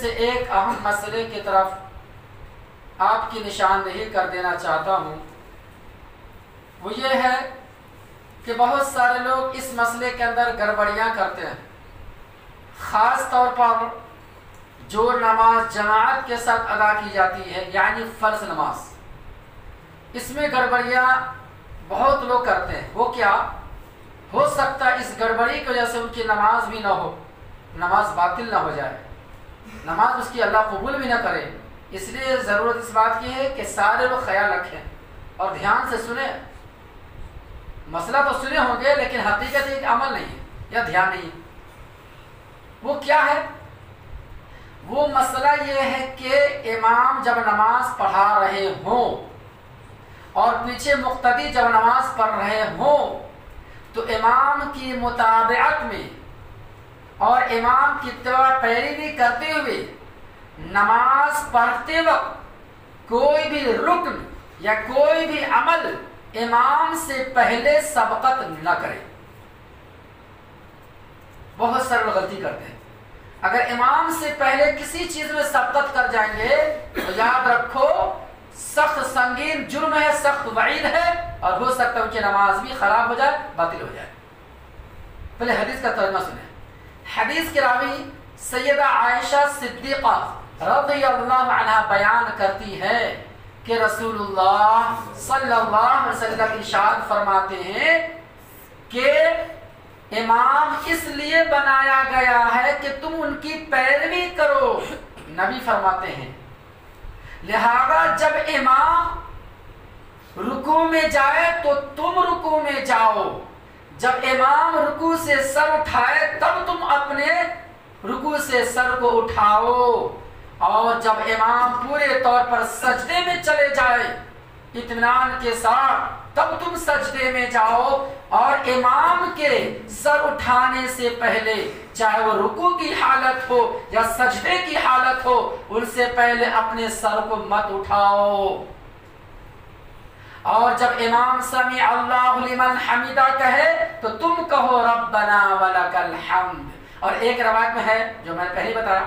سے ایک اہم مسئلے کی طرف آپ کی نشاندہی کر دینا چاہتا ہوں، وہ یہ ہے کہ بہت سارے لوگ اس مسئلے کے اندر گڑبڑیاں کرتے ہیں، خاص طور پر جو نماز جماعت کے ساتھ ادا کی جاتی ہے، یعنی فرض نماز، اس میں گڑبڑیاں بہت لوگ کرتے ہیں۔ وہ کیا ہو سکتا ہے؟ اس گڑبڑی کی وجہ سے ان کی نماز بھی نہ ہو، نماز باطل نہ ہو جائے، نماز اس کی اللہ قبول بھی نہ کرے۔ اس لیے ضرورت اس بات کی ہے کہ سارے لوگ خیال رکھیں اور دھیان سے سنیں۔ مسئلہ تو سنے ہوں گے لیکن حقیقت ایک عمل نہیں ہے یا دھیان نہیں ہے۔ وہ کیا ہے؟ وہ مسئلہ یہ ہے کہ امام جب نماز پڑھا رہے ہوں اور پیچھے مقتدی جب نماز پڑھ رہے ہوں تو امام کی متابعت میں اور امام کی اتباع پیروی کرتے ہوئے نماز پڑھتے وقت کوئی بھی رکن یا کوئی بھی عمل امام سے پہلے سبقت نہ کرے۔ بہت سارے لوگ غلطی کرتے ہیں، اگر امام سے پہلے کسی چیز میں سبقت کر جائیں گے تو یاد رکھو سخت سنگین جرم ہے، سخت وعید ہے، اور ہو سکتا ہے ان کی نماز بھی خراب ہو جائے، باطل ہو جائے۔ پہلے حدیث کا ترجمہ سنیں۔ حدیث کے راوی سیدہ عائشہ صدیقہ رضی اللہ عنہا بیان کرتی ہے کہ رسول اللہ صلی اللہ علیہ وسلم ارشاد فرماتے ہیں کہ امام اس لیے بنایا گیا ہے کہ تم ان کی پیروی کرو۔ نبی فرماتے ہیں لہذا جب امام رکوع میں جائے تو تم رکوع میں جاؤ، جب امام رکوع سے سر اٹھائے تب تم اپنے رکوع سے سر کو اٹھاؤ، اور جب امام پورے طور پر سجدے میں چلے جائے اطمینان کے ساتھ تب تم سجدے میں جاؤ، اور امام کے سر اٹھانے سے پہلے چاہے وہ رکوع کی حالت ہو یا سجدے کی حالت ہو ان سے پہلے اپنے سر کو مت اٹھاؤ۔ اور جب امام سمیع اللہ لمن حمیدہ کہے تو تم کہو ربنا ولک الحمد۔ اور ایک روایت میں ہے جو میں نے پہلے بتایا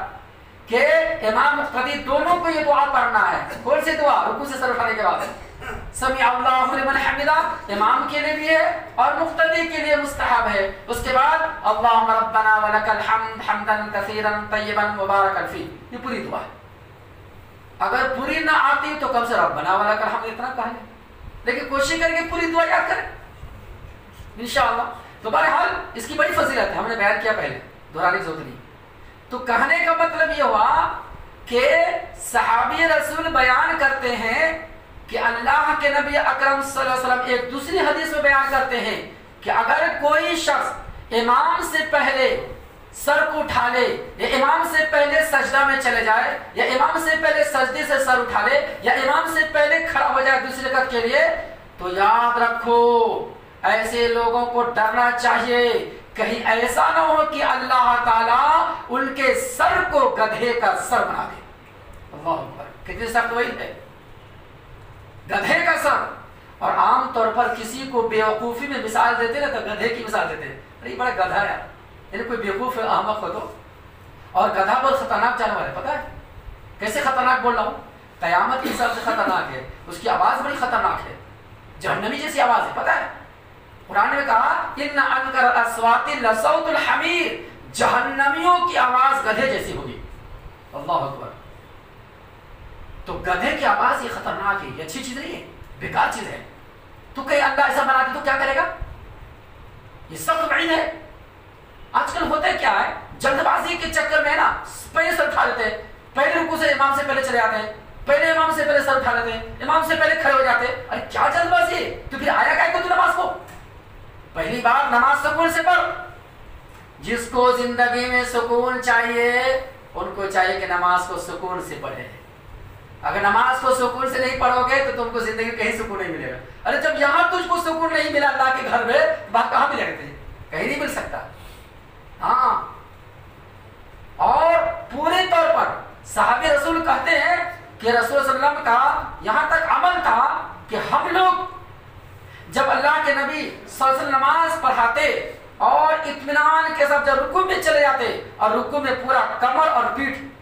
کہ امام مقتدی دونوں کو یہ دعا پڑھنا ہے۔ کون سی دعا؟ رکوع سے سر اٹھانے کے بعد سمیع اللہ لمن حمیدہ امام کے لیے بھی ہے اور مقتدی کے لیے مستحب ہے۔ اس کے بعد اللہم ربنا ولک الحمد حمدا کثیرا طیبا مبارکا فیہ، یہ پوری دعا ہے۔ اگر پوری نہ آتی تو کم سے ربنا ولک الحمد اتنا کہہ لیں، لیکن کوشش کریں کہ پوری دعا یاد کریں انشاءاللہ۔ تو بہرحال اس کی بڑی فضیلت ہے، ہم نے بیان کیا پہلے، دہرانے کی ضرورت نہیں۔ تو کہنے کا مطلب یہ ہوا کہ صحابی رسول بیان کرتے ہیں کہ اللہ کے نبی اکرم صلی اللہ علیہ وسلم ایک دوسری حدیث میں بیان کرتے ہیں کہ اگر کوئی شخص امام سے پہلے سر کو اٹھا لے یا امام سے پہلے سجدہ میں چلے جائے یا امام سے پہلے سجدے سے سر اٹھا لے یا امام سے پہلے کھڑا ہو جائے دوسری رکعت کے لیے، تو یاد رکھو ایسے لوگوں کو ڈرنا چاہیے کہیں ایسا نہ ہو کہ اللہ تعالیٰ ان کے سر کو گدھے کا سر بنا دے۔ اللہ اکبر، کتنی سخت وعید ہے، گدھے کا سر۔ اور عام طور پر کسی کو بیوقوفی میں مثال دیتے نا تو گدھے کی مثال دیتے ہیں، ارے بڑا گدھا ہے، یعنی کوئی بیوقوف احمق ہو تو۔ اور گدھا بہت خطرناک جانور ہے، پتہ ہے کیسے خطرناک بول رہا ہوں؟ قیامت کے حساب سے خطرناک ہے، اس کی آواز بڑی خطرناک ہے، جہنمی جیسی آواز ہے، پتہ ہے قرآن میں کہا ان انکر الاصوات لصوت الحمیر، جہنمیوں کی آواز گدھے جیسی ہوگی۔ اللہ اکبر۔ تو گدھے کی آواز یہ خطرناک ہے، یہ اچھی چیز نہیں ہے، بیکار چیز ہے۔ تو کہیں اللہ ایسا بنا دے تو کیا کرے گا؟ یہ سخت وعید ہے۔ آج کل ہوتا ہے کیا ہے، جلد بازی کے چکر میں نا پہلے سر اٹھا لیتے ہیں، پہلے رکوع سے امام سے پہلے چلے آتے ہیں، پہلے امام سے پہلے سر اٹھا لیتے ہیں، امام سے پہلے کھڑے ہو جاتے ہیں۔ ارے کیا جلد بازی ہے؟ تو پھر آیا کیا تو نماز کو؟ پہلی بار نماز سکون سے پڑھ۔ جس کو زندگی میں سکون چاہیے ان کو چاہیے کہ نماز کو سکون سے پڑھے۔ اگر نماز کو سکون سے نہیں پڑھو گے تو تم کو زندگی کہیں سکون نہیں ملے گا۔ ارے جب یہاں تجھ کو سکون نہیں ملا اللہ کے گھر میں، باہر کہاں ملے گا تجھے؟ کہیں نہیں مل سکتا۔ ہاں، اور پورے طور پر صحابی رسول کہتے ہیں کہ رسول صلی اللہ علیہ وسلم کا یہاں تک عمل تھا کہ ہم لوگ جب اللہ کے نبی صلی اللہ علیہ وسلم نماز پڑھاتے اور اطمینان کے ساتھ جب رکوع میں چلے جاتے اور رکوع میں پورا کمر اور پیٹھ